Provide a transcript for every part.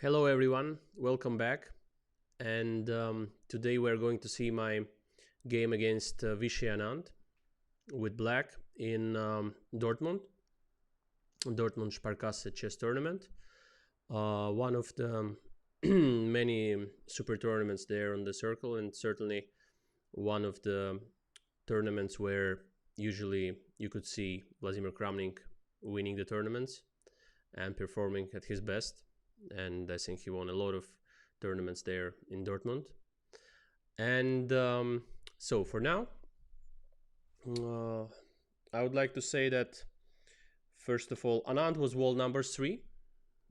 Hello everyone, welcome back. And today we're going to see my game against Vichy Anand with black in Dortmund Sparkasse chess tournament. One of the many super tournaments there on the circle, and certainly one of the tournaments where usually you could see Vladimir Kramnik winning the tournaments and performing at his best. And I think he won a lot of tournaments there in Dortmund. And so for now, I would like to say that first of all, Anand was world number 3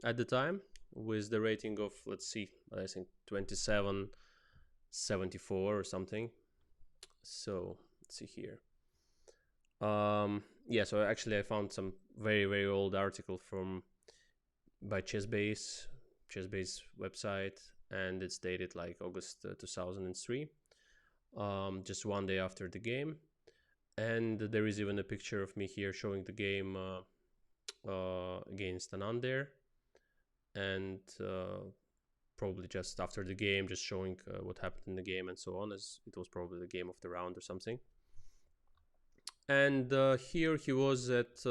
at the time with the rating of, let's see, I think 2774 or something. So let's see here. Yeah, so actually I found some very old article by ChessBase website, and it's dated like August 2003, just one day after the game. And there is even a picture of me here showing the game against Anand there, and probably just after the game, just showing what happened in the game and so on, as it was probably the game of the round or something. And here he was at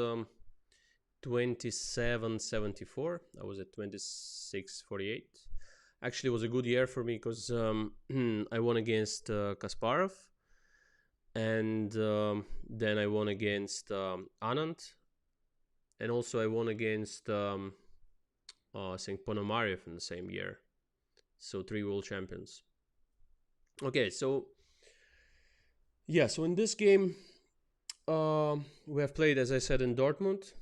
2774. I was at 2648. Actually, it was a good year for me because I won against Kasparov, and then I won against Anand, and also I won against I think Ponomarev in the same year. So 3 world champions. Okay, so yeah, so in this game we have played, as I said, in Dortmund.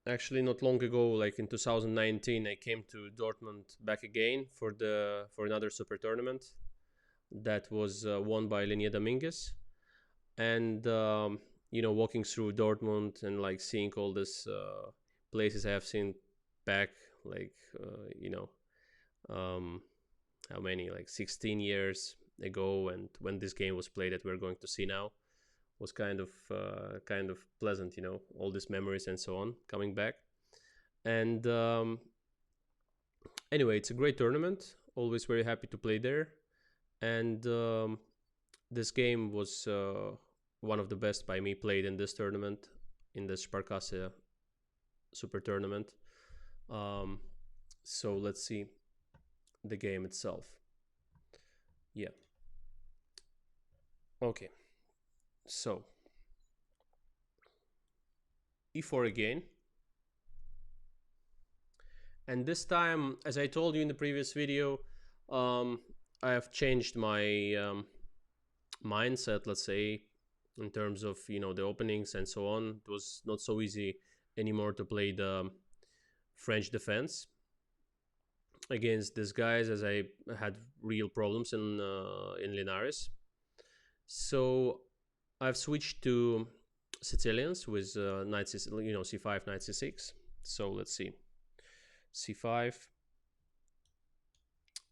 Actually, not long ago, like in 2019, I came to Dortmund back again for another super tournament that was won by Linnea Dominguez. And walking through Dortmund and like seeing all these places I have seen back, like how many, like 16 years ago, and when this game was played that we're going to see now, was kind of pleasant, all these memories and so on coming back. And anyway, it's a great tournament, always very happy to play there. And this game was one of the best by me played in this tournament, in the Sparkasse super tournament. So let's see the game itself. Yeah, okay. So e4 again, and this time, as I told you in the previous video, I have changed my mindset, let's say, in terms of the openings and so on. It was not so easy anymore to play the French defense against these guys, as I had real problems in Linares. So I've switched to Sicilians with knight c5, knight c6. So let's see, c5,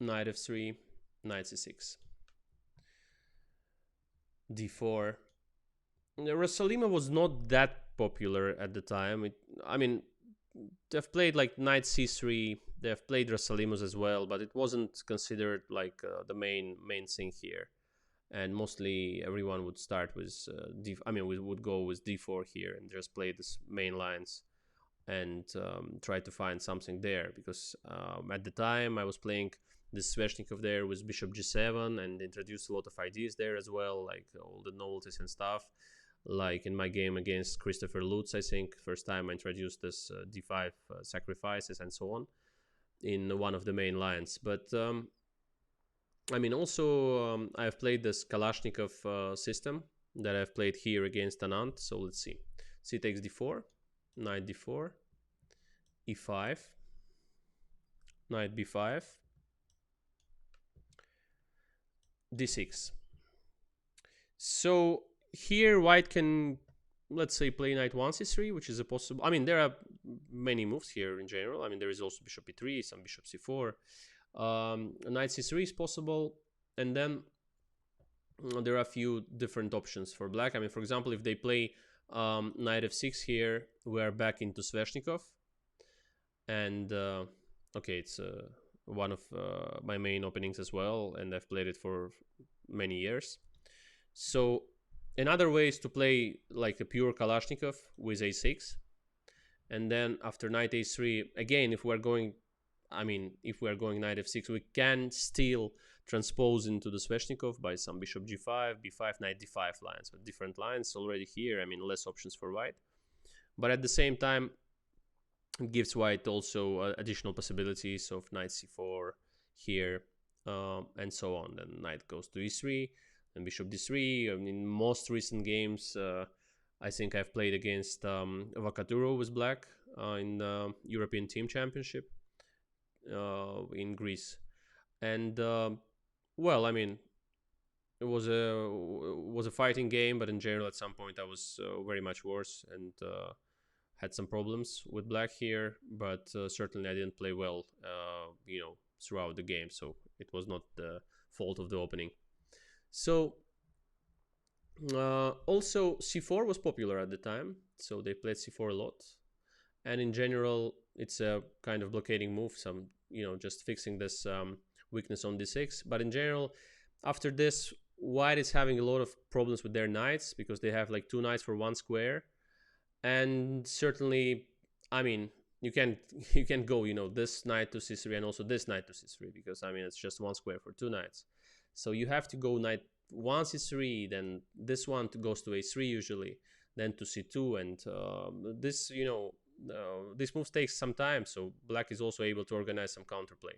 knight f3, knight c6, d4. Rasalima was not that popular at the time. They've played like knight c3. They've played Rasalimas as well, but it wasn't considered like the main thing here. And mostly everyone would start with we would go with d4 here and just play these main lines and try to find something there, because at the time I was playing this Sveshnikov there with bishop g7 and introduced a lot of ideas there as well, like all the novelties and stuff. Like in my game against Christopher Lutz, I think first time I introduced this d5 sacrifices and so on in one of the main lines. But also I've played this Kalashnikov system that I've played here against Anand. So let's see. C takes d4, knight d4, e5, knight b5, d6. So here white can, let's say, play knight 1 c3, which is a possible. There are many moves here in general. There is also bishop e3, some bishop c4. Knight c3 is possible, and then there are a few different options for black. For example, if they play knight f6 here, we are back into Sveshnikov, and okay, it's one of my main openings as well, and I've played it for many years. So another way is to play like a pure Kalashnikov with a6, and then after knight a3, again, if we're going, if we're going knight f6, we can still transpose into the Sveshnikov by some bishop g5, b5, knight d5 lines, with different lines already here. Less options for white, but at the same time, it gives white also additional possibilities of knight c4 here, and so on. Then knight goes to e3, and bishop d3. In most recent games, I think I've played against Vakaturo with black in the European Team Championship in Greece. And well, it was a fighting game, but in general, at some point, I was very much worse and had some problems with black here. But certainly, I didn't play well, throughout the game. So it was not the fault of the opening. So also c4 was popular at the time, so they played c4 a lot, and in general, it's a kind of blockading move. Some just fixing this weakness on d6. But in general, after this, white is having a lot of problems with their knights because they have like two knights for one square, and certainly, you can go this knight to c3 and also this knight to c3 because it's just one square for two knights. So you have to go knight 1 c3, then this one goes to a3 usually, then to c2, and this this move takes some time, so black is also able to organize some counterplay.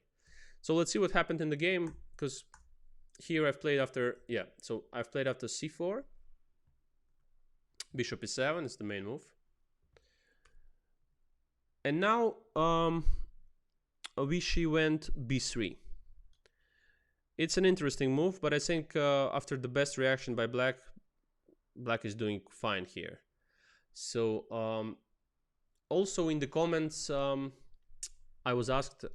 So let's see what happened in the game, because here I've played after c4, bishop e7 is the main move, and now Vichy went b3. It's an interesting move, but I think after the best reaction by black is doing fine here. So also in the comments, I was asked,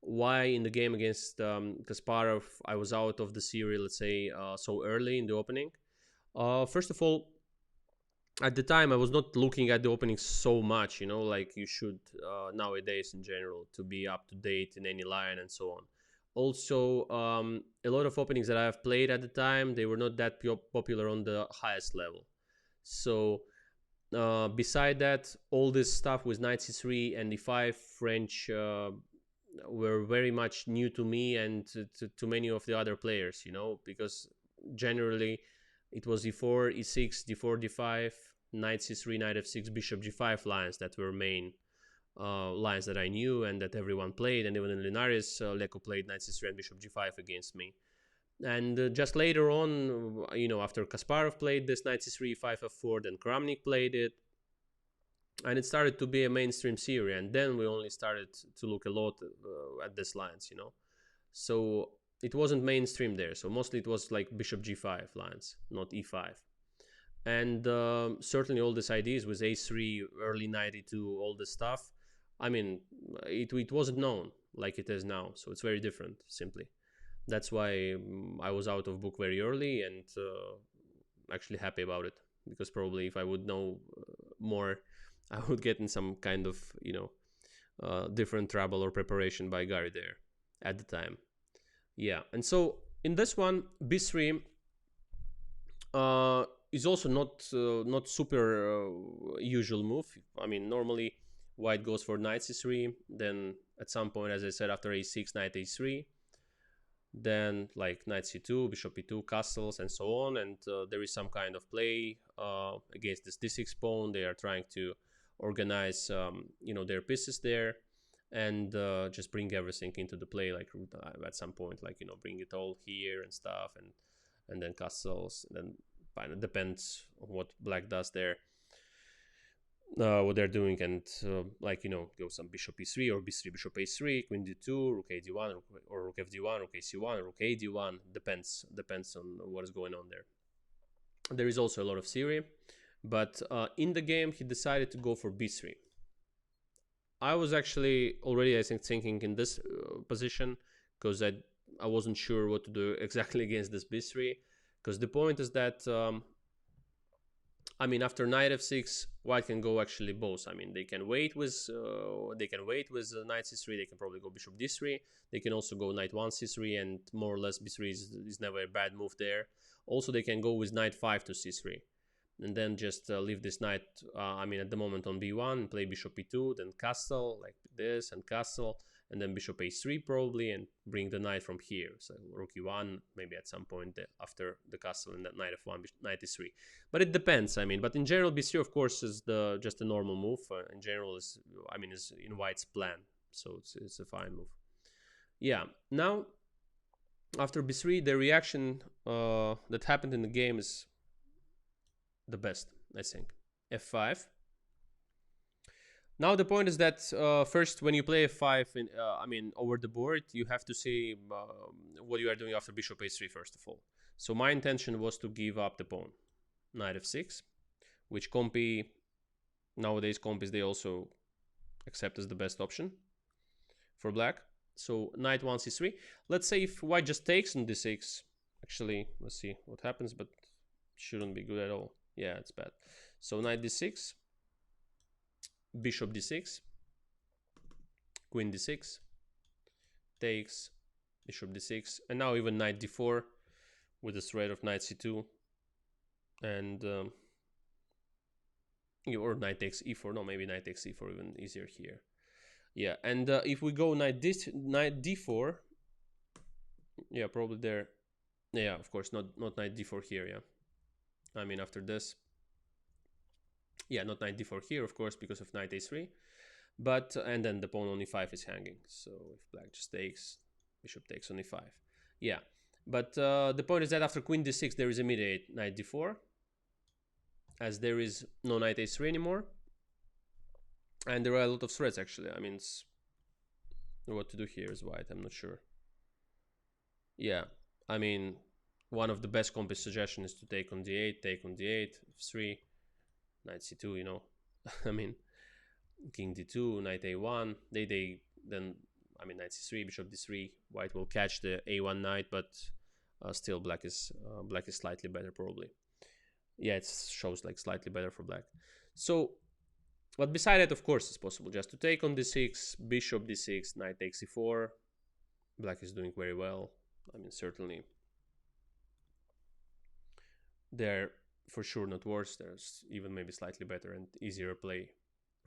why in the game against Kasparov I was out of the series, let's say, so early in the opening. First of all, at the time I was not looking at the opening so much, like you should nowadays in general, to be up to date in any line and so on. Also, a lot of openings that I have played at the time, they were not that popular on the highest level. So beside that, all this stuff with knight c3 and e5 French were very much new to me and to many of the other players, because generally it was e4, e6, d4, d5, knight c3, knight f6, bishop g5 lines that were main lines that I knew and that everyone played, and even in Linares, Leko played knight c3 and bishop g5 against me. And just later on, after Kasparov played this knight c3, e5, f4, then Kramnik played it, and it started to be a mainstream series, and then we only started to look a lot at these lines, So it wasn't mainstream there, so mostly it was like bishop g5 lines, not e5. And certainly all these ideas with a3, early knight e2, all this stuff, it wasn't known like it is now, so it's very different, simply. That's why I was out of book very early, and actually happy about it, because probably if I would know more, I would get in some kind of, different trouble or preparation by Gary there at the time. Yeah, and so in this one, b3 is also not super usual move. Normally white goes for knight c3, then at some point, as I said, after a6, knight a3, then like knight c2, bishop e2, castles, and so on, and there is some kind of play against this d6 pawn. They are trying to organize their pieces there, and just bring everything into the play, like at some point, like bring it all here and stuff, and then castles, and then it depends on what black does there, what they're doing, and go some bishop e3 or b3, bishop a3, queen d2, rook a d1, or rook fd1, rook ac1, rook ad1, depends on what is going on there. There is also a lot of theory, but in the game he decided to go for b3. I was actually already, I think, thinking in this position, because I wasn't sure what to do exactly against this b3, because the point is that I mean, after knight f6, white can go actually both. I mean, they can wait with knight c3. They can probably go bishop d3. They can also go knight 1 c3, and more or less b3 is never a bad move there. Also, they can go with knight 5 to c3, and then just leave this knight. I mean, at the moment on b1, play bishop e2, then castle like this, and castle, and then bishop a3 probably, and bring the knight from here. So rook e1, maybe at some point after the castle, and that knight f1, knight e3. But it depends. I mean, but in general, b3 of course is just a normal move. In general, is in white's plan, so it's a fine move. Yeah. Now after b3, the reaction that happened in the game is the best, I think. f5. Now the point is that first, when you play f5, over the board, you have to see what you are doing after bishop a3 first of all. So my intention was to give up the pawn, knight f6, which nowadays compis they also accept as the best option for black. So knight 1 c3. Let's say if white just takes on d6. Actually, let's see what happens, but shouldn't be good at all. Yeah, it's bad. So knight d6. Bishop d6, queen d6, takes, bishop d6, and now even knight d4 with the threat of knight c2, and or knight takes e4. No, maybe knight takes e4 even easier here. Yeah, and if we go knight d4, yeah, probably there. Yeah, of course, not knight d4 here. Yeah, I mean after this. Yeah, not knight d4 here, of course, because of knight a3. But, and then the pawn on e5 is hanging. So if black just takes, bishop takes on e5. Yeah, but the point is that after queen d6, there is immediate knight d4, as there is no knight a3 anymore. And there are a lot of threats, actually. I mean, what to do here is white, I'm not sure. Yeah, I mean, one of the best compis suggestions is to take on d8, f3, knight c2, you know. I mean, king d2, knight a1, then I mean knight c3, bishop d3. White will catch the a1 knight, but still black is slightly better probably. Yeah, it shows like slightly better for black. So, but beside that, of course, it's possible just to take on d6, bishop d6, knight takes e4. Black is doing very well. I mean, certainly they're for sure not worse. There's even maybe slightly better and easier play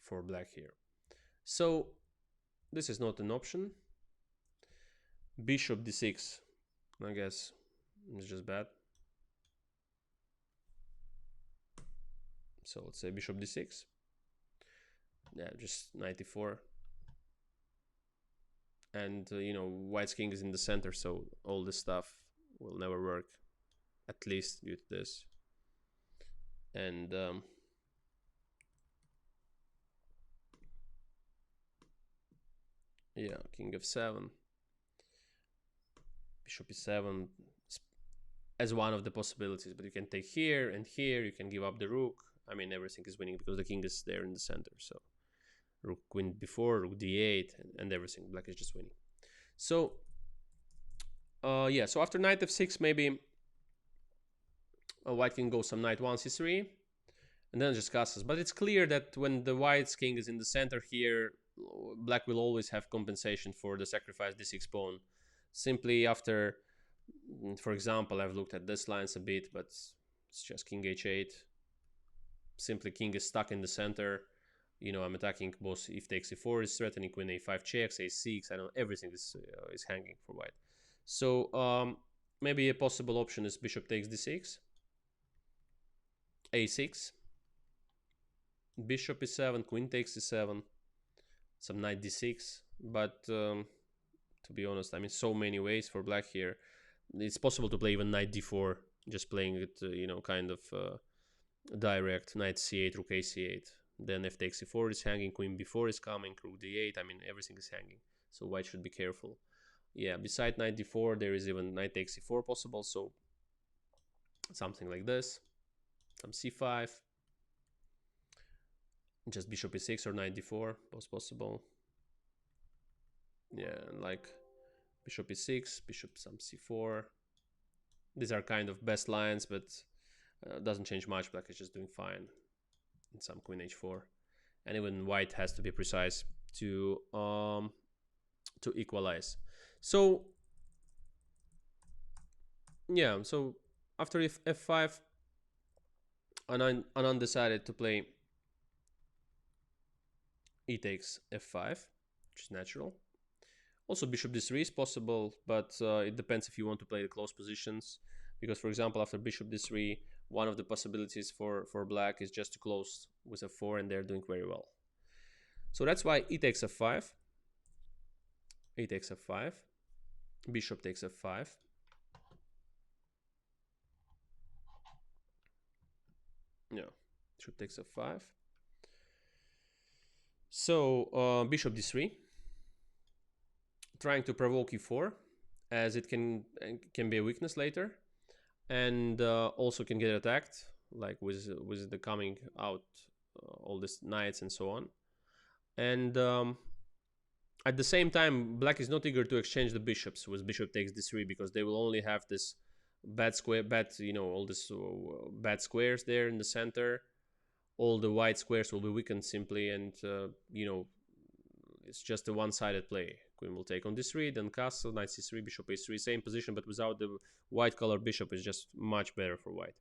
for black here. So this is not an option. Bishop d6, I guess, is just bad. So let's say bishop d6. Yeah, just knight e4. And white's king is in the center, so all this stuff will never work, at least due to this. And yeah, king f7, bishop e7 as one of the possibilities, but you can take here and here, you can give up the rook. I mean, everything is winning because the king is there in the center. So rook queen b4, rook d8, and everything. Black is just winning. So yeah, so after knight f6, maybe white can go some knight 1 c3, and then just castles. But it's clear that when the white's king is in the center here, black will always have compensation for the sacrificed d6 pawn. Simply after, for example, I've looked at this lines a bit, but it's just king h8. Simply king is stuck in the center. I'm attacking both. If takes e4 is threatening, queen a5 checks, a6. I don't know, everything is hanging for white. So maybe a possible option is bishop takes d6, a6, bishop e7, queen takes e7, some knight d6. But to be honest, I mean, so many ways for black here. It's possible to play even knight d4, just playing it, kind of direct. Knight c8, rook a8. Then f takes e4 is hanging, queen b4 is coming, rook d8. I mean, everything is hanging. So white should be careful. Yeah, beside knight d4, there is even knight takes e4 possible. So something like this. Some c5. Just bishop e6 or knight d4, both possible. Yeah, like bishop e6, bishop some c4. These are kind of best lines, but Doesn't change much. Black is just doing fine. And some queen h4, and even white has to be precise to equalize. So yeah, so after f5, Anand decided to play e takes f5, which is natural. Also, bishop d3 is possible, but it depends if you want to play the close positions. Because, for example, after bishop d3, one of the possibilities for black is just to close with f4, and they're doing very well. So that's why e takes f5, e takes f5, bishop takes f5. Yeah, bishop takes f5. So bishop d3, trying to provoke e4, as it can be a weakness later, and also can get attacked, like with the coming out all these knights and so on. And at the same time, black is not eager to exchange the bishops with bishop takes d3, because they will only have this bad square, all this bad squares there in the center. All the white squares will be weakened simply, and it's just a one-sided play. Queen will take on d3, then castle, knight c3, bishop h3, same position, but without the white color bishop is just much better for white.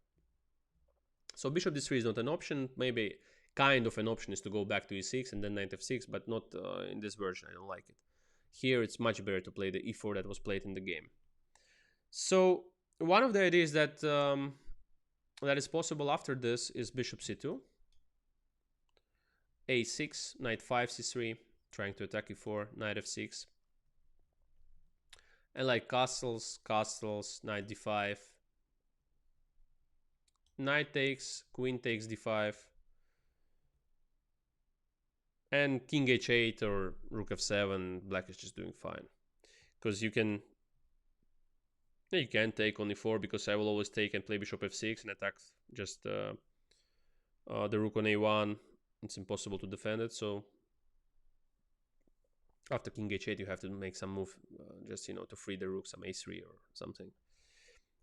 So bishop d3 is not an option. Maybe kind of an option is to go back to e6 and then knight f6, but not in this version. I don't like it. Here it's much better to play the e4 that was played in the game. So one of the ideas that that is possible after this is bishop c2, a6, knight 5 c3, trying to attack e4, knight f6, and like castles, knight d5, knight takes, queen takes d5, and king h8 or rook f7. Black is just doing fine, because you can take on e4, because I will always take and play bishop f6 and attack just the rook on a1. It's impossible to defend it. So after king h8, you have to make some move, just to free the rook, some a3 or something.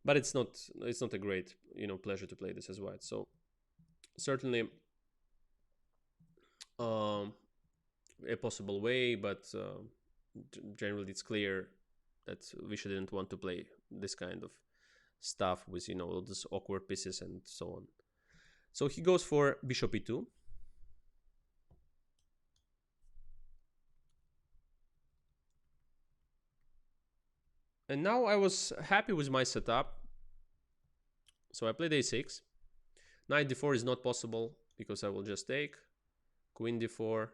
But it's not a great pleasure to play this as white. So certainly a possible way, but generally it's clear that Visha didn't want to play this kind of stuff with all these awkward pieces and so on. So he goes for bishop e2. And now I was happy with my setup. So I played a6. Knight d4 is not possible, because I will just take queen d4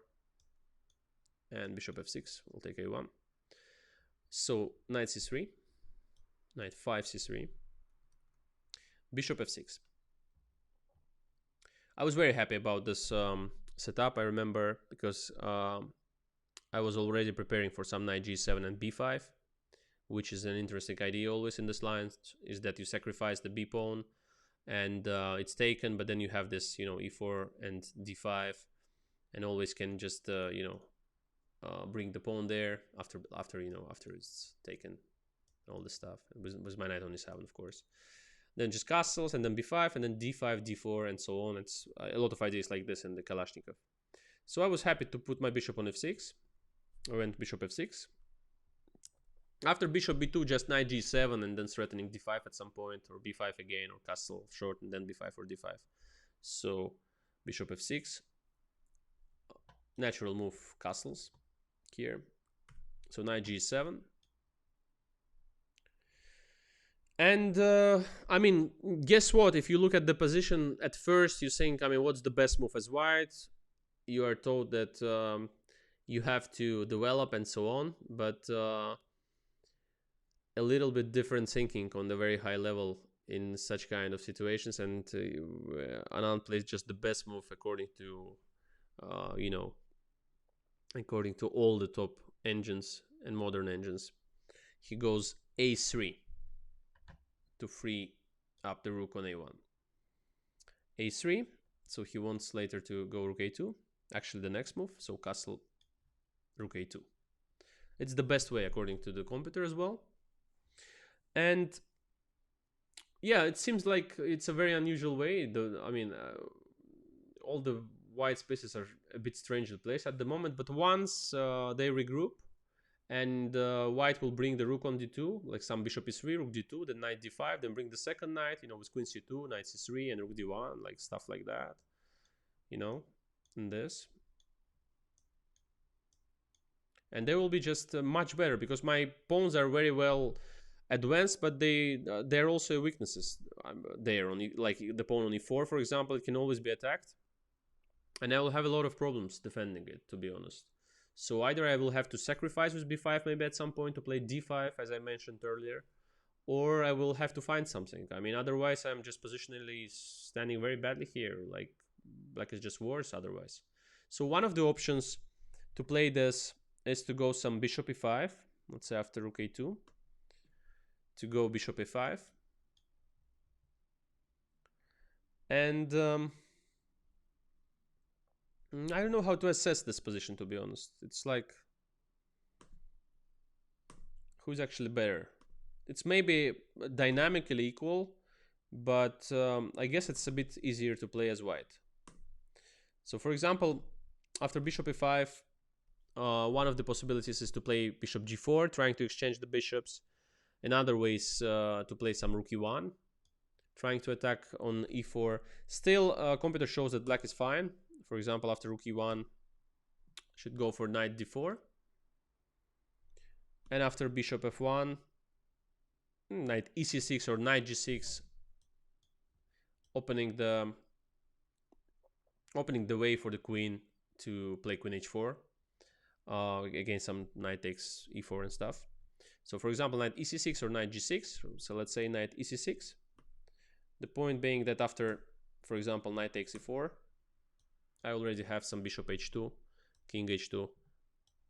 and bishop f6. We'll take a1. So knight c3, knight 5 c3, bishop f6. I was very happy about this setup. I remember, because I was already preparing for some knight g7 and b5, which is an interesting idea always in this line, is that you sacrifice the b pawn and it's taken, but then you have this e4 and d5, and always can just bring the pawn there after it's taken, all this stuff. It was my knight on e7, of course. Then just castles, and then b5, and then d5, d4, and so on. It's a lot of ideas like this in the Kalashnikov. So I was happy to put my bishop on f6. I went bishop f6. After bishop b2, just knight g7, and then threatening d5 at some point, or b5 again, or castle short, and then b5 or d5. So bishop f6. Natural move, castles here. So knight g7. And I mean, guess what? If you look at the position at first, you think, I mean, what's the best move as white? You are told that you have to develop and so on, but a little bit different thinking on the very high level in such kind of situations. And Anand plays just the best move according to, according to all the top engines and modern engines. He goes a3 to free up the rook on a1. a3, so he wants later to go rook a2. Actually, the next move, so castle, rook a2. It's the best way according to the computer as well. And Yeah, it seems like it's a very unusual way. I mean, all the white spaces are a bit strangely placed at the moment, but once they regroup, and white will bring the rook on d2, like some bishop e3, rook d2, then knight d5, then bring the second knight, with queen c2, knight c3, and rook d1, like stuff like that, and this. And they will be just much better, because my pawns are very well advanced, but they're also weaknesses. There, like the pawn on e4, for example, it can always be attacked, and I will have a lot of problems defending it, to be honest. So either I will have to sacrifice with b5 maybe at some point to play d5, as I mentioned earlier, or I will have to find something. I mean, otherwise I'm just positionally standing very badly here. Like, black is just worse otherwise. So one of the options to play this is to go some bishop e5, let's say after rook a2, to go bishop a5. And I don't know how to assess this position, to be honest. It's like, who's actually better? It's maybe dynamically equal, but I guess it's a bit easier to play as white. So for example, after bishop e5, one of the possibilities is to play bishop g4, trying to exchange the bishops. Another way is to play some rook e1, trying to attack on e4. Still, computer shows that black is fine. For example, after rook e1, should go for knight d4. And after bishop f1, knight ec6 or knight g6, opening the way for the queen to play queen h4 against some knight takes e4 and stuff. So for example, knight ec6 or knight g6. So let's say knight ec6. The point being that after, for example, knight takes e4, I already have some bishop h2, king h2,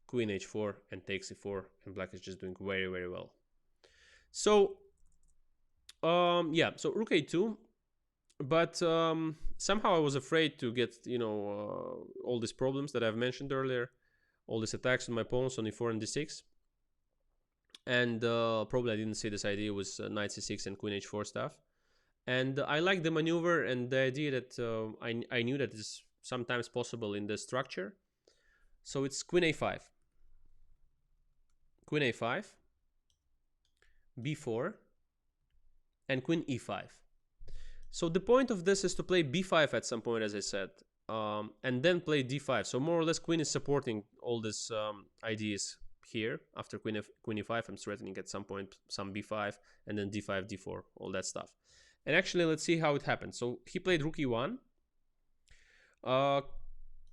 queen h4, and takes e4, and black is just doing very, very well. So yeah, so rook a2, but somehow I was afraid to get all these problems that I've mentioned earlier, all these attacks on my pawns on e4 and d6, and probably I didn't see this idea with knight c6 and queen h4 stuff. And I like the maneuver and the idea that I knew that it's sometimes possible in the structure. So it's queen a5, b4, and queen e5. So the point of this is to play b5 at some point, as I said, and then play d5. So more or less queen is supporting all these ideas here. After queen e5, I'm threatening at some point some b5, and then d5, d4, all that stuff. And actually, let's see how it happens. So he played rook e1.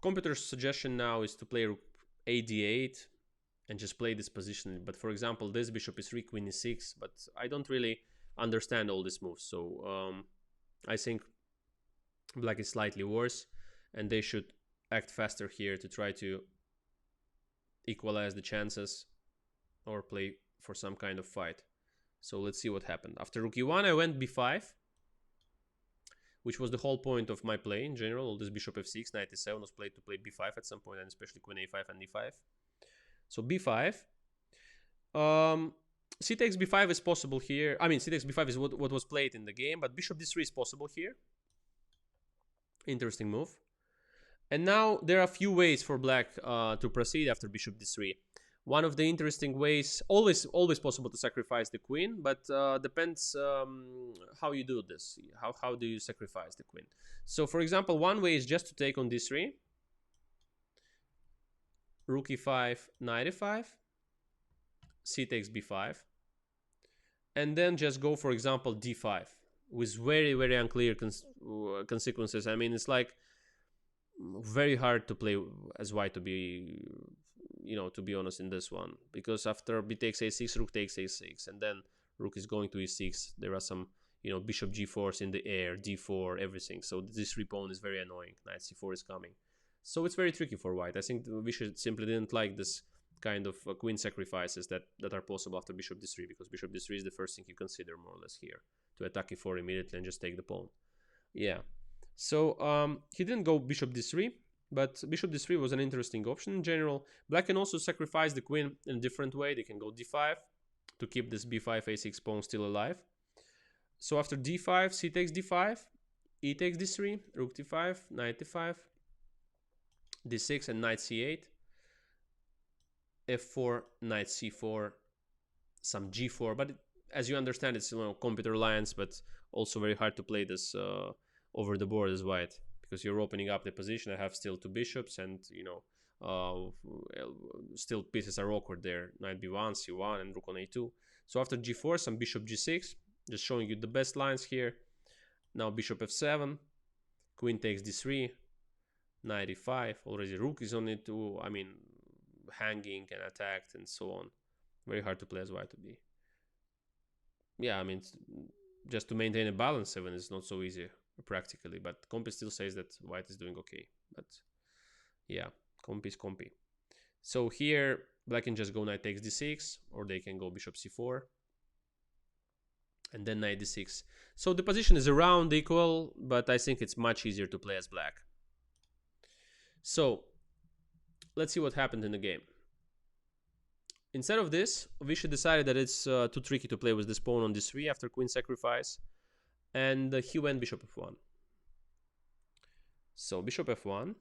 Computer's suggestion now is to play rook a d8 and just play this position. But for example, this bishop e3, queen e6, but I don't really understand all these moves. So I think black is slightly worse, and they should act faster here to try to equalize the chances or play for some kind of fight. So let's see what happened. After rook e1, I went b5, which was the whole point of my play in general. All this bishop f6, knight e7 was played to play b5 at some point, and especially queen a5 and e5. So b5. C takes b5 is possible here. I mean, c takes b5 is what was played in the game, but bishop d3 is possible here. Interesting move. And now there are a few ways for black to proceed after bishop d3. One of the interesting ways, always possible to sacrifice the queen, but depends how you do this. How do you sacrifice the queen? So for example, one way is just to take on d3, rook e5, knight e5, c takes b5, and then just go, for example, d5 with very, very unclear consequences. I mean, it's like very hard to play as white, to be honest, in this one, because after b takes a6, rook takes a6, and then rook is going to e6. There are some bishop g4s in the air, d4, everything. So this pawn is very annoying. Knight c4 is coming, so it's very tricky for white. I think Vischer simply didn't like this kind of queen sacrifices that are possible after bishop d3, because bishop d3 is the first thing you consider more or less here, to attack e4 immediately and just take the pawn. Yeah, so he didn't go bishop d3, but bishop d3 was an interesting option in general. Black can also sacrifice the queen in a different way. They can go d5 to keep this b5 a6 pawn still alive. So after d5, c takes d5, e takes d3, rook d5, knight d5, d6 and knight c8, f4, knight c4, some g4. But as you understand, it's computer lines, but also very hard to play this over the board as white, because you're opening up the position. I have still two bishops, and still pieces are awkward there. Knight b1, c1, and rook on a2. So after g4, some bishop g6, just showing you the best lines here. Now bishop f7, queen takes d3, knight e5. Already rook is on e2. I mean, hanging and attacked and so on. Very hard to play as white to be. Yeah, I mean, just to maintain a balance 7 is not so easy practically, but Compy still says that white is doing okay. But yeah, Compy is Compy. So here, black can just go knight takes d6, or they can go bishop c4, and then knight d6. So the position is around equal, but I think it's much easier to play as black. So let's see what happened in the game. Instead of this, Vishy decided that it's too tricky to play with this pawn on d3 after queen sacrifice, and he went bishop f1. So bishop f1.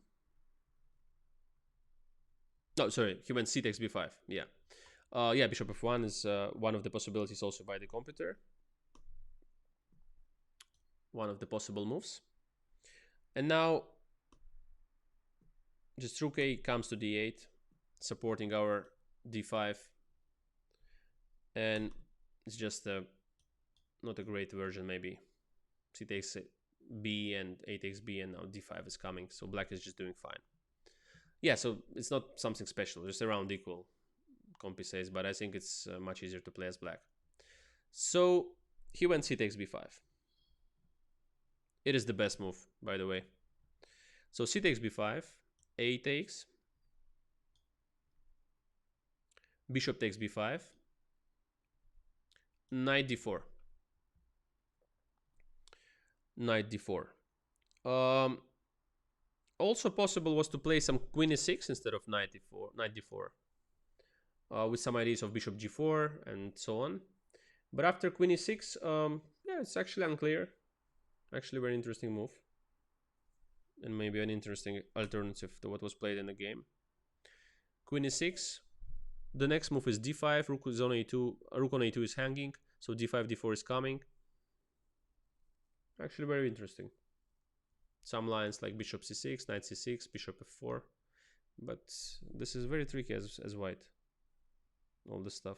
No, sorry, he went c takes b5. Yeah. Yeah, bishop f1 is one of the possibilities also by the computer. One of the possible moves. And now just rook a comes to d8, supporting our d5, and it's just not a great version. Maybe c takes b and a takes b, and now d5 is coming, so black is just doing fine. Yeah, so it's not something special, just around equal, Compy says, but I think it's much easier to play as black. So he went c takes b5. It is the best move, by the way. So c takes b5, a takes, bishop takes b5, knight d4, knight d4. Also possible was to play some queen e6 instead of knight d4, with some ideas of bishop g4 and so on. But after queen e6, yeah, it's actually unclear. Actually, very interesting move, and maybe an interesting alternative to what was played in the game. Queen e6. The next move is d5. Rook is on a2. Rook on a2 is hanging, so d5, d4 is coming. Actually, very interesting. Some lines like bishop c6, knight c6, bishop f4, but this is very tricky as white. All this stuff.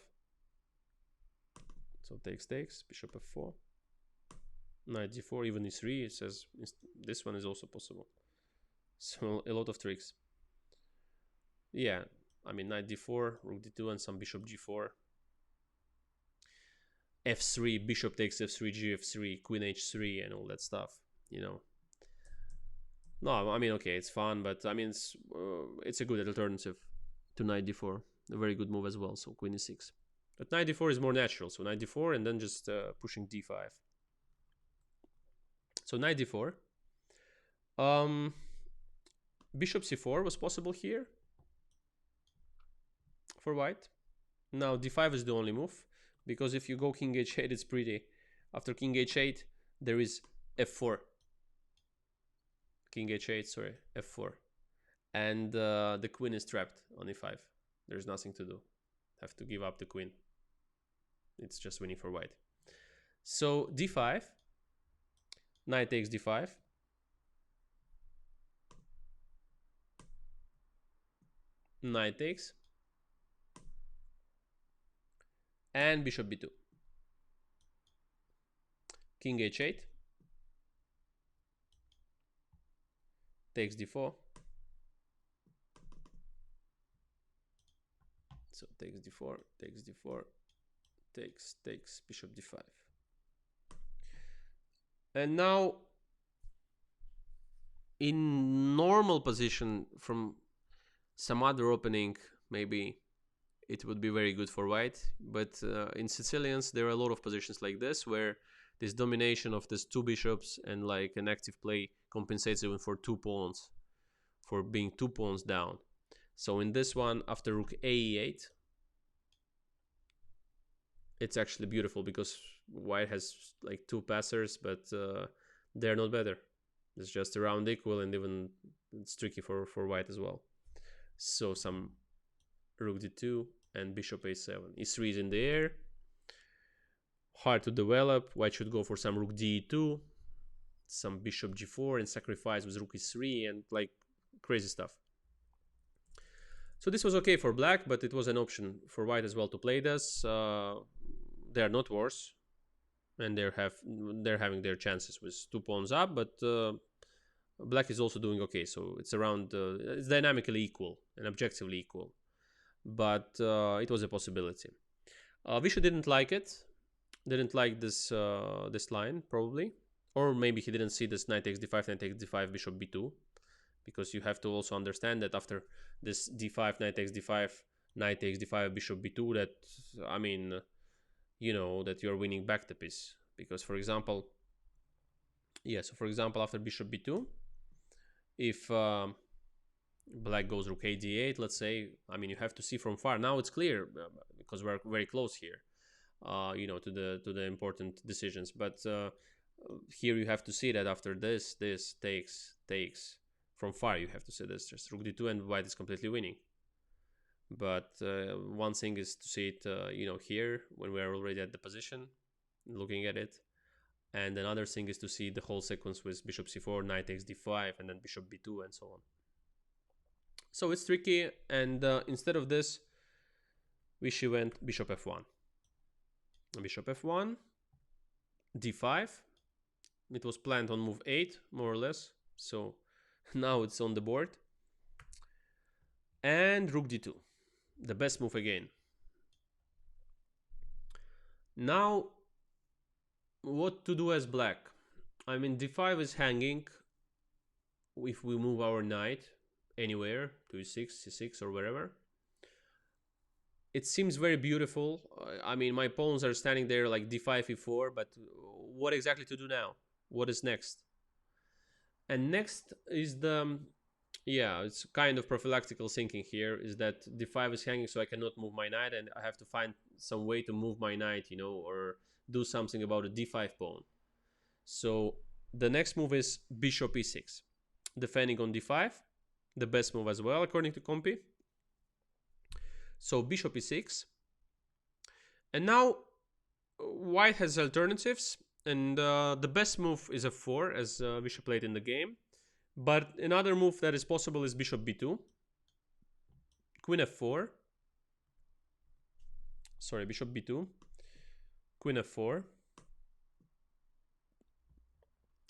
So takes, bishop f4, knight d4, even e3. It says this one is also possible. So a lot of tricks. Yeah, I mean knight d4, rook d2, and some bishop g4. f3, bishop takes f3, gf3, queen h3, and all that stuff. No, I mean, okay, it's fun, but I mean, it's a good alternative to knight d4. A very good move as well, so queen e6. But knight d4 is more natural, so knight d4 and then just pushing d5. So knight d4. Bishop c4 was possible here for white. Now d5 is the only move, because if you go king h8, it's pretty. After king h8, there is f4. King h8, sorry, f4. And the queen is trapped on e5. There's nothing to do. Have to give up the queen. It's just winning for white. So d5. Knight takes d5. Knight takes. And bishop b2. King h8. Takes d4. So takes d4, takes d4, takes bishop d5. And now, in normal position from some other opening, maybe it would be very good for white. But in Sicilians, there are a lot of positions like this where this domination of these two bishops and like an active play compensates even for 2 pawns, for being 2 pawns down. So in this one, after rook a8, it's actually beautiful, because white has like two passers, but they're not better. It's just around equal, and even it's tricky for white as well. So some rook d2 and bishop a7. e3 is in the air, hard to develop. White should go for some rook d2, some bishop g4, and sacrifice with rook e3, and like crazy stuff. So this was okay for black, but it was an option for white as well to play this. They are not worse, and they're having their chances with 2 pawns up, but black is also doing okay. So it's around it's dynamically equal and objectively equal, but it was a possibility. Vishu didn't like it, didn't like this line probably, or maybe he didn't see this knight takes d5, knight takes d5, bishop b2, because you have to also understand that after this d5, knight takes d5, knight takes d5, bishop b2, that, I mean, you know, that you're winning back the piece. Because, for example, so for example, after bishop b2, if black goes rook a d8, let's say, I mean, you have to see from far. Now it's clear because we're very close here, you know, to the important decisions. But here you have to see that after this takes from far. You have to see this just rook d2, and white is completely winning. But one thing is to see it, you know, here when we are already at the position, looking at it. And another thing is to see the whole sequence with bishop c4, knight takes d5, and then bishop b2, and so on. So it's tricky, and instead of this, Vishy went bishop f1. Bishop f1, d5. It was planned on move 8, more or less. So now it's on the board. And rook d2. The best move again. Now, what to do as black? I mean, d5 is hanging. If we move our knight anywhere, to e6, c6, or wherever, it seems very beautiful. I mean, my pawns are standing there like d5, e4, but what exactly to do now? What is next? And next is the, yeah, it's kind of prophylactical thinking here, is that d5 is hanging, so I cannot move my knight, and I have to find some way to move my knight, you know, or do something about a d5 pawn. So the next move is bishop e6, defending on d5, the best move as well, according to Compi. So bishop e6. And now white has alternatives, and the best move is f4, as Bishop played in the game. But another move that is possible is bishop b2, queen f4. Sorry, bishop b2, queen f4,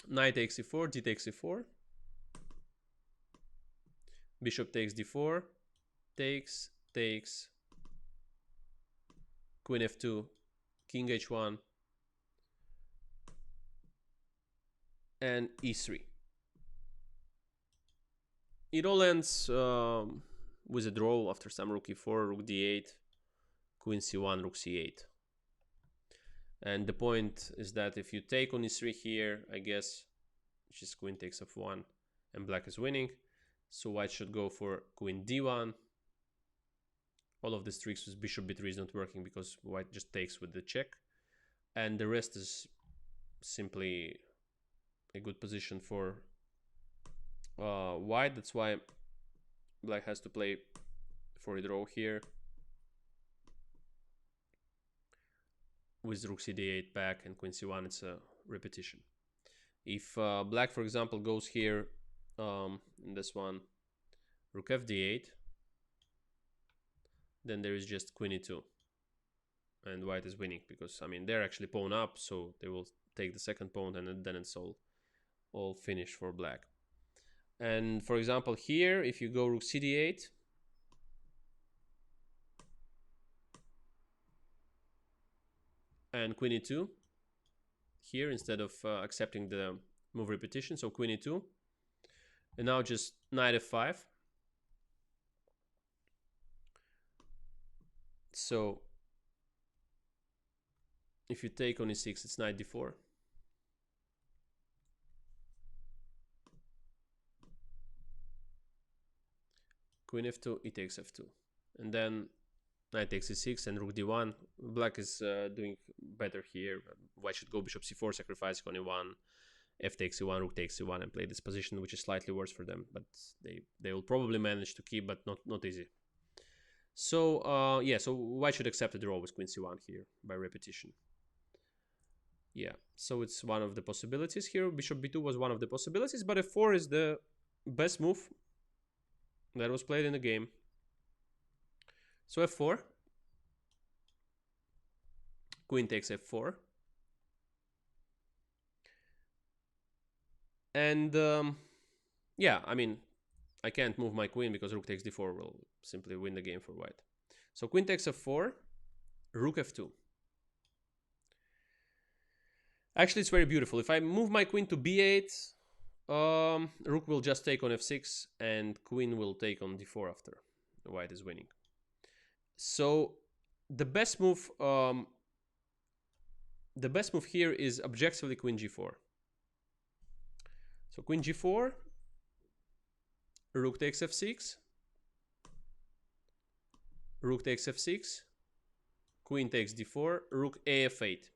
knight takes e4, d takes e4, bishop takes d4, takes, queen f2, king h1, and e3. It all ends with a draw after some rook e4, rook d8, queen c1, rook c8. And the point is that if you take on e3 here, I guess, which is queen takes f1, and black is winning, so white should go for queen d1. All of these tricks with bishop b3 is not working because white just takes with the check. And the rest is simply a good position for white. That's why black has to play for a draw here with rook cd8 back and queen c1. It's a repetition. If black, for example, goes here in this one, rook fd8, then there is just queen e2, and white is winning because, I mean, they're actually pawn up, so they will take the second pawn, and then it's all finished for black. And for example, here, if you go rook cd8, and queen e2 here, instead of accepting the move repetition, so queen e2, and now just knight f5. So if you take on e6, it's knight d4. Queen f2, e takes f2. And then Knight takes e6 and rook d1. Black is doing better here. White should go bishop c4, sacrificing on e1. F takes e1, rook takes e1, and play this position, which is slightly worse for them. But they will probably manage to keep, but not easy. So yeah, so white should accept a draw with queen c1 here by repetition. Yeah, so it's one of the possibilities here. Bishop b2 was one of the possibilities, but f4 is the best move that was played in the game. So f4, queen takes f4, and yeah, I mean, I can't move my queen because rook takes d4 will simply win the game for white. So queen takes f4, rook f2. Actually, it's very beautiful. If I move my queen to b8, rook will just take on f6, and queen will take on d4 after white is winning. So the best move here is objectively queen g4. So queen g4, rook takes f6, rook takes f6, queen takes d4, rook af8.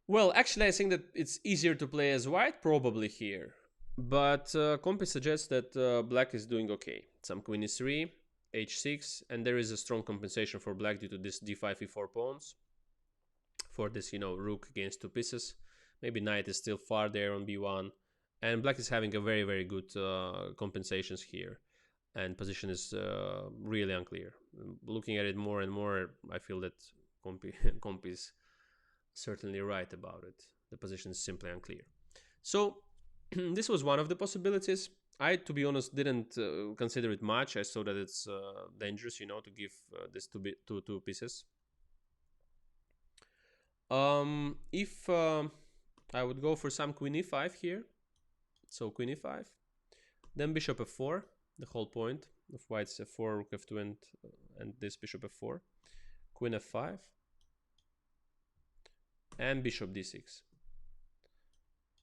Well, actually, I think that it's easier to play as white, probably here. But Compi suggests that black is doing okay. Some queen e3, h6, and there is a strong compensation for black due to this d5, e4 pawns. For this, rook against two pieces. Maybe knight is still far there on b1. And black is having a very, very good compensations here. And position is really unclear. Looking at it more and more, I feel that Compi is certainly right about it. The position is simply unclear. So this was one of the possibilities. I, to be honest, didn't consider it much. I saw that it's dangerous, to give this two pieces. If I would go for some queen e5 here, so queen e5, then bishop f4, the whole point of white's f4, rook f2, and this bishop f4, queen f5, and bishop d6.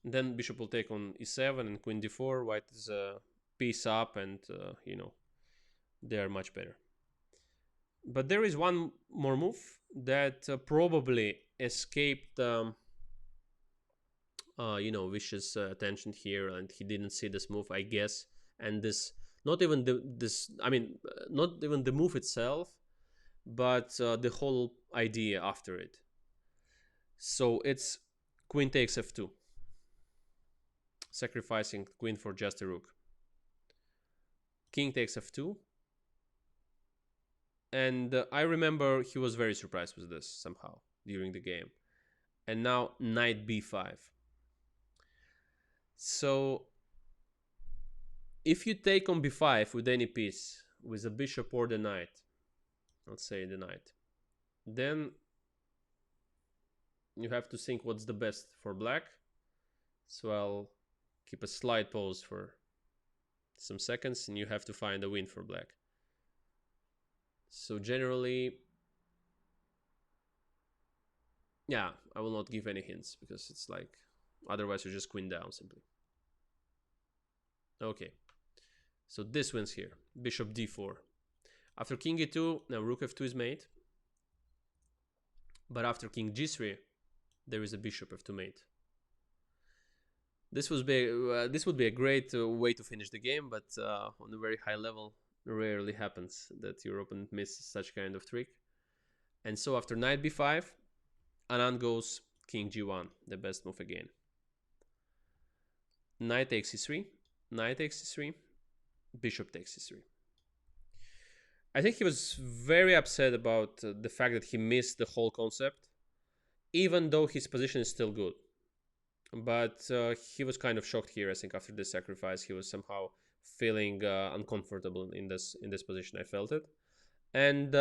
Then bishop will take on e7 and queen d4. White is a piece up, and they are much better. But there is one more move that probably escaped Vish's attention here, and he didn't see this move, I guess. And this, not even not even the move itself, but the whole idea after it. So it's queen takes f2, sacrificing queen for just a rook. King takes f2. And I remember he was very surprised with this somehow during the game. And now knight b5. So if you take on b5 with any piece, with a bishop or the knight, let's say the knight, then you have to think what's the best for black. So I'll keep a slight pause for some seconds, and you have to find a win for black. So generally, yeah, I will not give any hints because it's like, otherwise you just queen down simply. Okay, so this wins here, bishop d4. After king e2, now rook f2 is mate. But after king g3, there is a bishop f2 mate. This would be a great way to finish the game, but on a very high level, rarely happens that your opponent misses such kind of trick. And so after knight b5, Anand goes king g1, the best move again. Knight takes e3, knight takes e3, bishop takes e3. I think he was very upset about the fact that he missed the whole concept, even though his position is still good. But he was kind of shocked here. I think after this sacrifice, he was somehow feeling uncomfortable in this position. I felt it, and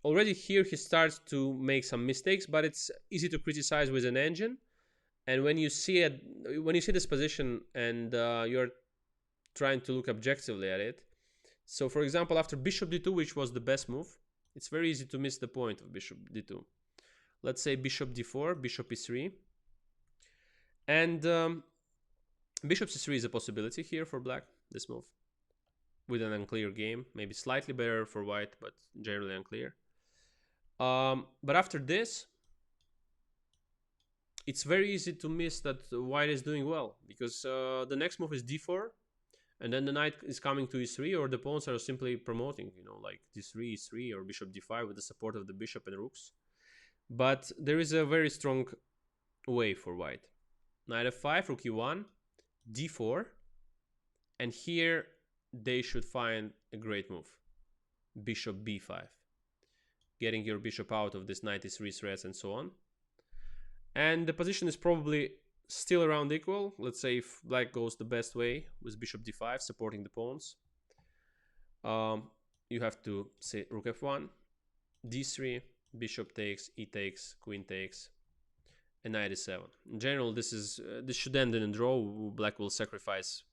already here he starts to make some mistakes. But it's easy to criticize with an engine, and when you see this position and you're trying to look objectively at it. So, for example, after bishop d2, which was the best move, it's very easy to miss the point of bishop d2. Let's say bishop d4, bishop e3. And bishop c3 is a possibility here for black. this move, with an unclear game. Maybe slightly better for white, but generally unclear. But after this, it's very easy to miss that white is doing well, because the next move is d4, and then the knight is coming to e3, or the pawns are simply promoting, like d3, e3, or bishop d5 with the support of the bishop and rooks. But there is a very strong way for white. Knight f5, rook e1, d4, and here they should find a great move. Bishop b5. Getting your bishop out of this knight e3 threats and so on. And the position is probably still around equal. Let's say if black goes the best way with bishop d5, supporting the pawns. You have to say rook f1, d3, bishop takes, e takes, queen takes, and knight e7. In general, this should end in a draw. Black will sacrifice,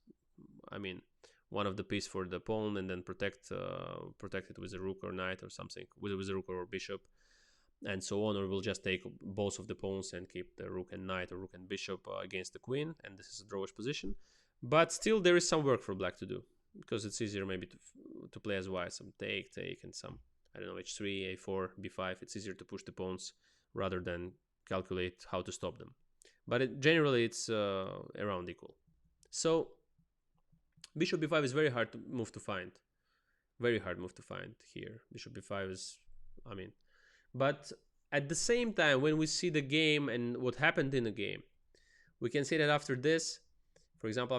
one of the piece for the pawn, and then protect it with a rook or knight or something, with a rook or bishop, and so on. Or we'll just take both of the pawns and keep the rook and knight or rook and bishop against the queen, and this is a drawish position. But still, there is some work for black to do, because it's easier maybe to play as white. Some take, and some, I don't know, h3, a4, b5. It's easier to push the pawns rather than calculate how to stop them. But generally, it's around equal. So bishop b5 is very hard move to find. Very hard move to find here. Bishop b5 is, But at the same time, when we see the game and what happened in the game, we can say that after this, for example,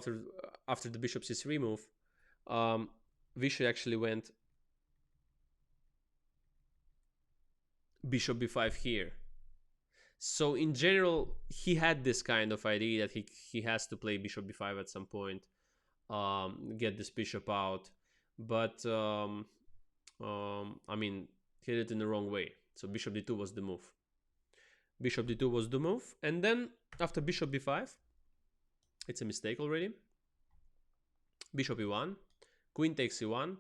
after the bishop c3 move, Vishy actually went bishop b5 here. So in general, he had this kind of idea that he has to play bishop b5 at some point, get this bishop out, but he did it in the wrong way. So bishop d2 was the move. Bishop d2 was the move, and then after bishop b5, it's a mistake already. Bishop e1, queen takes e1,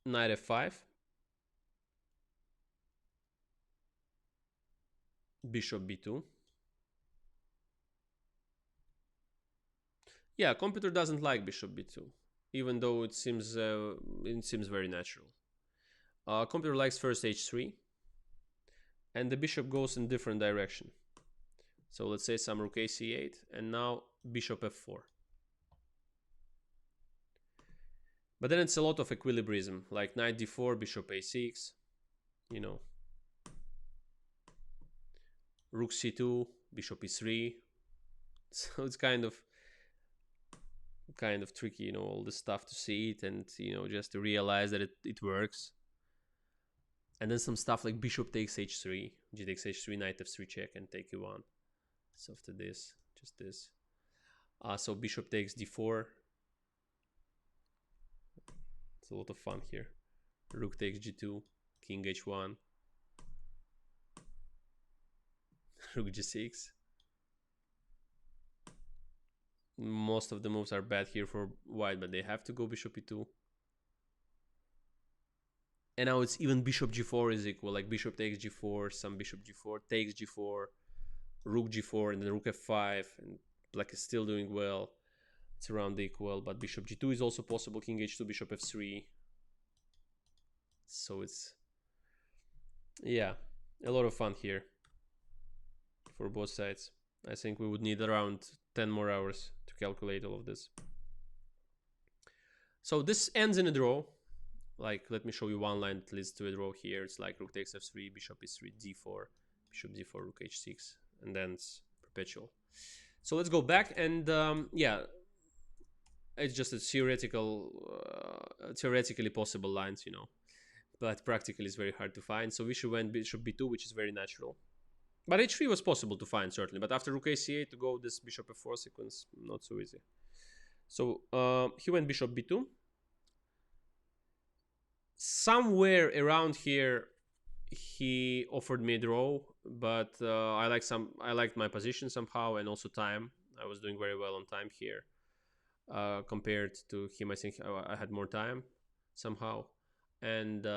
knight f5, bishop b2. Yeah, computer doesn't like bishop b2, even though it seems very natural. Computer likes first h3, and the bishop goes in different direction. So let's say some rook a c8, and now bishop f4. But then it's a lot of equilibrism, like knight d4, bishop a6, rook c2, bishop e3. So it's kind of tricky, all this stuff to see it, and just to realize that it works. And then some stuff like bishop takes h3, g takes h3, knight f3 check, and take e1. So after this, just this. So bishop takes d4. It's a lot of fun here. Rook takes g2, king h1, rook g6. Most of the moves are bad here for white, but they have to go bishop e2. And now it's even bishop g4 is equal, like bishop takes g4, some bishop g4, takes g4, rook g4, and then rook f5, and black is still doing well. It's around equal, but bishop g2 is also possible, king h2, bishop f3. So it's, yeah, a lot of fun here for both sides. I think we would need around 10 more hours to calculate all of this. So this ends in a draw. Like, let me show you one line that leads to a draw here. It's like rook takes f3, bishop e3, d4, bishop d4, rook h6, and then it's perpetual. So let's go back, and yeah, it's just a theoretically possible lines, but practically it's very hard to find. So Vishy went bishop b2, which is very natural. But h3 was possible to find, certainly. But after rook a8 to go this bishop f4 sequence, not so easy. So he went bishop b2. Somewhere around here, he offered me a draw, but I liked my position somehow, and also time. I was doing very well on time here. Compared to him, I think I had more time somehow. And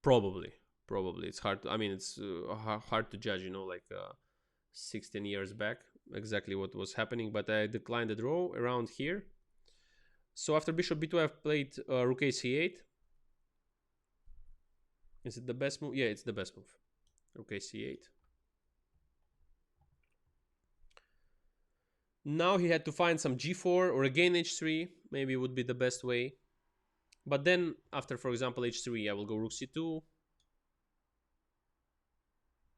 probably it's hard to, it's hard to judge, 16 years back exactly what was happening, but I declined the draw around here. So after bishop b2, I've played rook ac8. Is it the best move? Yeah, it's the best move. Rook ac8. Now he had to find some g4 or again h3. Maybe would be the best way. But then after, for example, h3, I will go rook c2.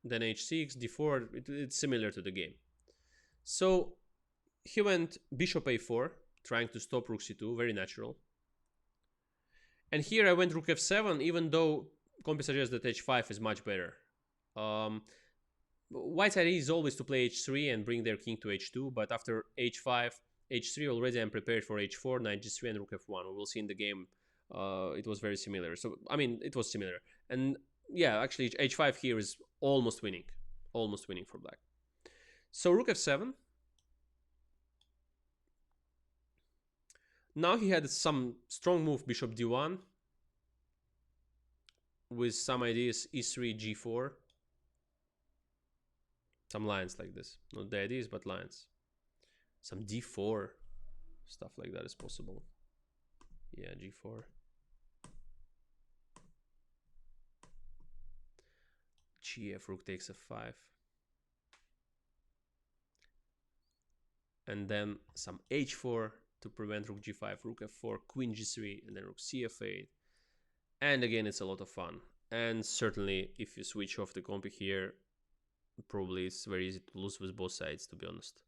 Then h6, d4. It's similar to the game. So he went bishop a4, trying to stop rook c2. Very natural. And here I went rook f7, even though Compi suggests that h5 is much better. White's idea is always to play h3 and bring their king to h2, but after h5, h3 already I'm prepared for h4, knight g3 and rook f1. We will see in the game it was very similar. So, I mean, it was similar. And yeah, actually h5 here is almost winning. Almost winning for black. So rook f7. Now he had some strong move, bishop d1, with some ideas e3, g4. Some lines like this. Not the ideas, but lines. Some d4. Stuff like that is possible. Yeah, g4. Gf, rook takes f5. And then some h4 to prevent rook g5, rook f4, queen g3, and then rook cf8. And again, it's a lot of fun. And certainly, if you switch off the compi here, probably it's very easy to lose with both sides, to be honest.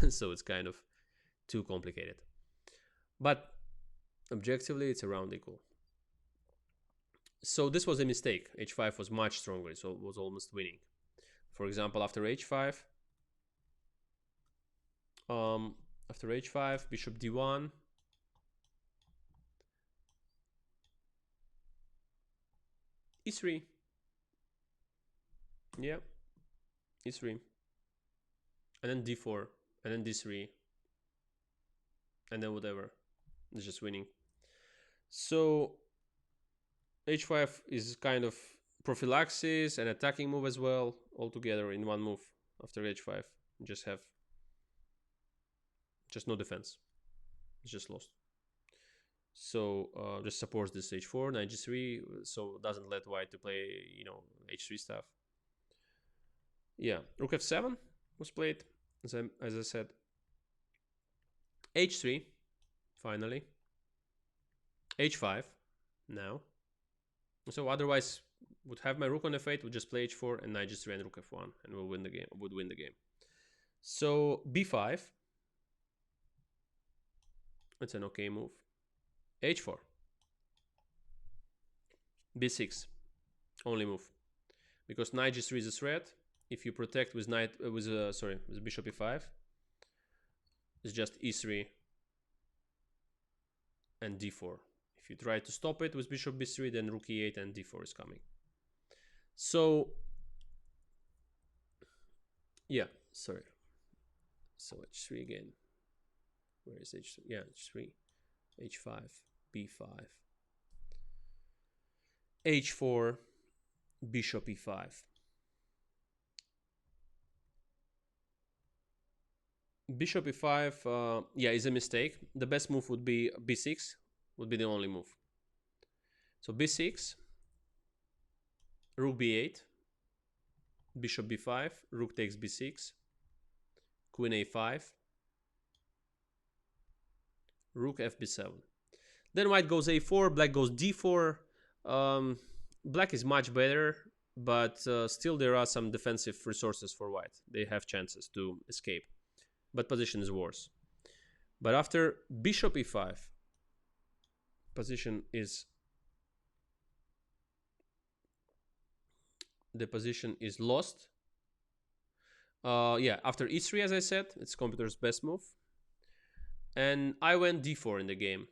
So it's kind of too complicated. But objectively, it's around equal. So this was a mistake. h5 was much stronger, so it was almost winning. For example, after h5, bishop d1, e3. Yeah, e3. And then d4, and then d3, and then whatever. It's just winning. So h5 is kind of prophylaxis and attacking move as well, all together in one move. After h5, you just have just no defense. It's just lost. So just supports this h4, knight g3, so doesn't let white to play, you know, h3 stuff. Yeah, rook f7 was played, as I said. h3, finally. h5 now. So otherwise, would have my rook on f8, would just play h4 and knight g3 and rook f1, and we'll win the game. Would win the game. So b5. It's an okay move. h4. b6. Only move. Because knight g3 is a threat. If you protect with with bishop e5, it's just e3 and d4. If you try to stop it with bishop b3, then rook e8 and d4 is coming. So yeah, sorry. So h3 again. Where is h3? Yeah, h3, h5, b5, h4, bishop e5. Bishop e5, yeah, is a mistake. The best move would be b6, would be the only move. So b6, rook b8, bishop b5, rook takes b6, queen a5, rook fb7. Then white goes a4, black goes d4. Black is much better, but still there are some defensive resources for white. They have chances to escape, but position is worse. But after bishop e5, the position is lost. Yeah, after e3, as I said, it's computer's best move. And I went d4 in the game.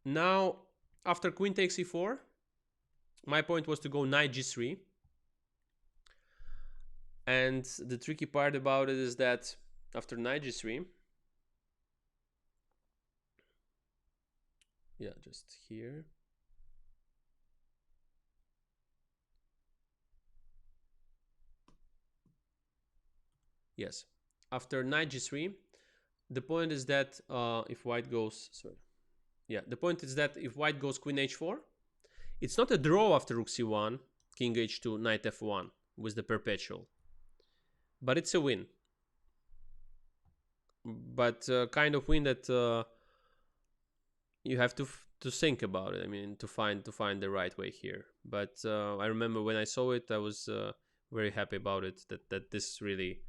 Now, after queen takes e4, my point was to go knight g3. And the tricky part about it is that after knight g3, yeah, just here. Yes. After knight g3, the point is that if white goes, sorry, yeah, the point is that if white goes queen h4, it's not a draw after rook c1, king h2, knight f1 with the perpetual, but it's a win. But kind of win that you have to think about it. I mean, to find the right way here. But I remember when I saw it, I was very happy about it. That this really,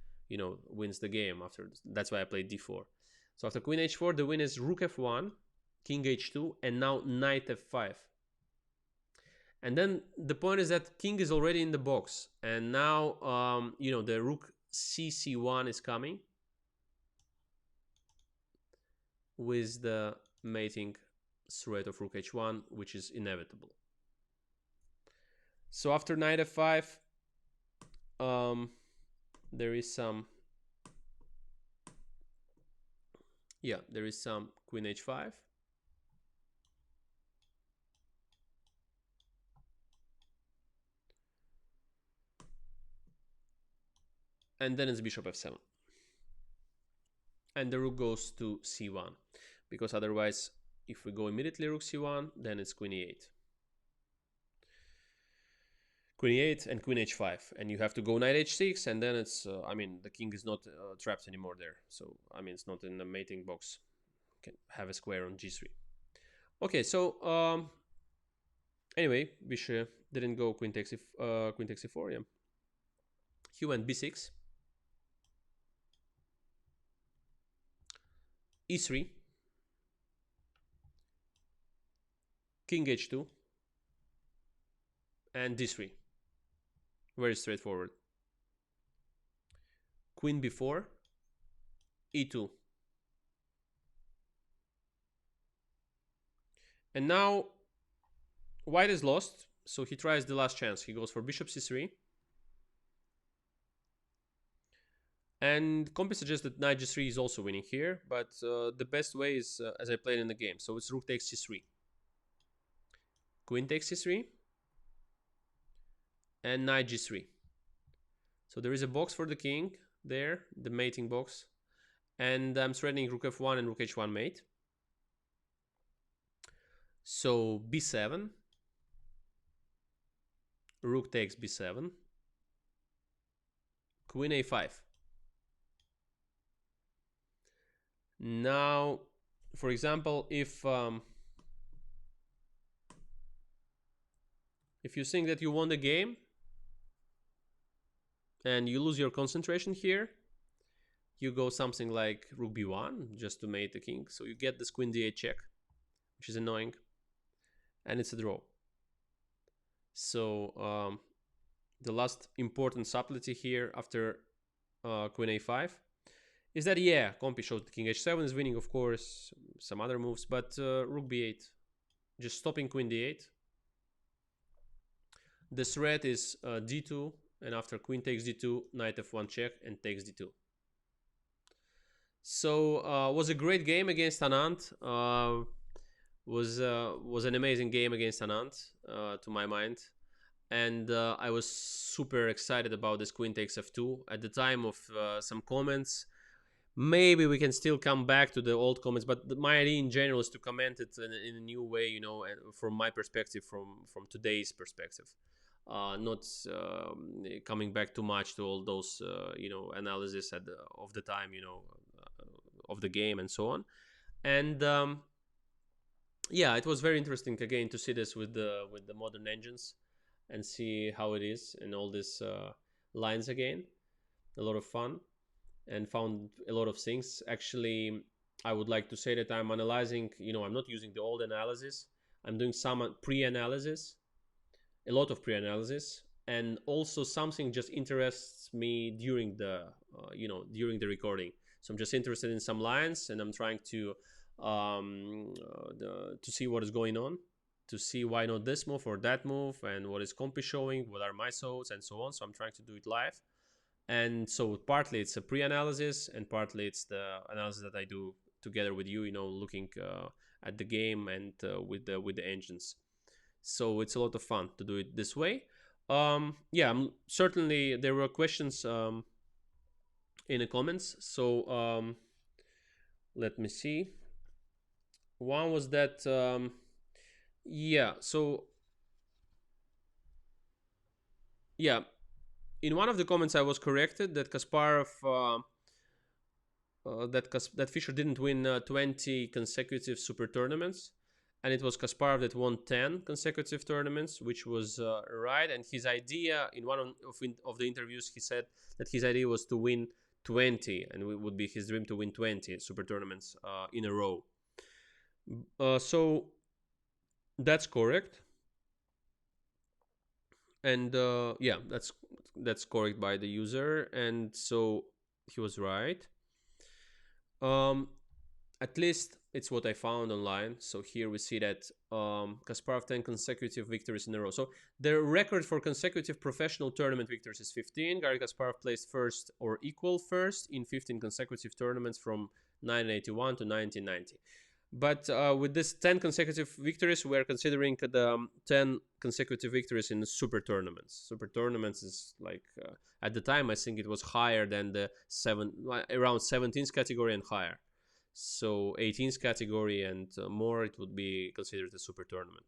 wins the game. After that's why I played d4. So after queen h4, the win is rook f1, king h2, and now knight f5. And then the point is that king is already in the box, and now the rook c1 is coming with the mating threat of rook h1, which is inevitable. So after knight f5, there is some queen h5. And then it's bishop f7. And the rook goes to c1, because otherwise, if we go immediately rook c1, then it's queen e8. Queen e8 and queen h5, and you have to go knight h6, and then it's the king is not trapped anymore there, so it's not in the mating box. Can have a square on g3. Okay, so anyway, bishop didn't go queen takes e4. Yeah, he went b6, e3, king h2, and d3. Very straightforward. Queen b4, e2. And now white is lost, so he tries the last chance. He goes for bishop c3. And Compi suggests that knight g3 is also winning here, but the best way is as I played in the game. So it's rook takes c3. Queen takes c3. And knight g3. So there is a box for the king there, the mating box. And I'm threatening rook f1 and rook h1 mate. So b7. Rook takes b7. Queen a5. Now, for example, if you think that you won the game and you lose your concentration here, you go something like rook b1 just to mate the king. So you get this queen d8 check, which is annoying, and it's a draw. So the last important subtlety here after queen a5 is that, yeah, Compi showed king h7 is winning, of course, some other moves, but rook b8, just stopping queen d8. The threat is d2, and after queen takes d2, knight f1 check and takes d2. So was a great game against Anand. Was an amazing game against Anand, to my mind. And I was super excited about this queen takes f2 at the time of some comments. Maybe we can still come back to the old comments, but my idea in general is to comment it in a new way, from my perspective, from today's perspective, not coming back too much to all those analysis of the time, of the game and so on. And yeah, it was very interesting again to see this with the modern engines and see how it is and all these lines again. A lot of fun. And found a lot of things. Actually, I would like to say that I'm analyzing, I'm not using the old analysis. I'm doing some pre-analysis, a lot of pre-analysis, and also something just interests me during the, during the recording. So I'm just interested in some lines, and I'm trying to see what is going on, to see why not this move or that move, and what is Compi showing, what are my thoughts, and so on. So I'm trying to do it live. And so partly it's a pre-analysis, and partly it's the analysis that I do together with you, looking at the game and with the engines. So it's a lot of fun to do it this way. Yeah, certainly there were questions in the comments. So let me see. One was that yeah. So yeah, in one of the comments I was corrected that Kasparov that Fischer didn't win 20 consecutive super tournaments, and it was Kasparov that won 10 consecutive tournaments, which was right. And his idea in one of the interviews, he said that his idea was to win 20, and it would be his dream to win 20 super tournaments in a row. So that's correct, and yeah, that's correct by the user, and so he was right. Um, at least it's what I found online. So here we see that Kasparov 10 consecutive victories in a row. So the record for consecutive professional tournament victories is 15. Garry Kasparov placed first or equal first in 15 consecutive tournaments from 1981 to 1990. But with this 10 consecutive victories, we're considering the 10 consecutive victories in the super tournaments. Super tournaments is like, at the time, I think it was higher than the around 17th category and higher. So 18th category and more, it would be considered a super tournament.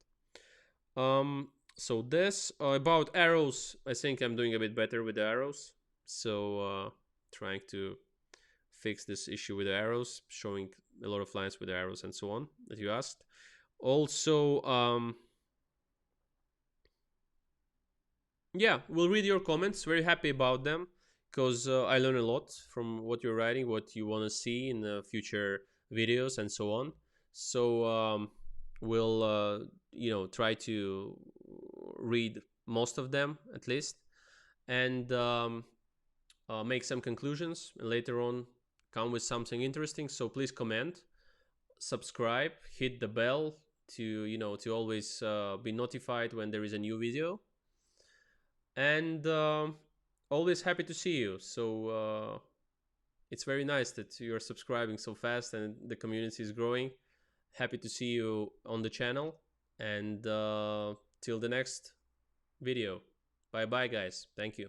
So this, about arrows, I think I'm doing a bit better with the arrows. So trying to fix this issue with the arrows, showing a lot of lines with the arrows and so on that you asked. Also, yeah, we'll read your comments. Very happy about them because I learn a lot from what you're writing, what you want to see in the future videos and so on. So we'll try to read most of them at least, and make some conclusions, and later on come with something interesting. So please comment, subscribe, hit the bell to always be notified when there is a new video, and always happy to see you. So it's very nice that you're subscribing so fast and the community is growing. Happy to see you on the channel, and till the next video. Bye bye, guys. Thank you.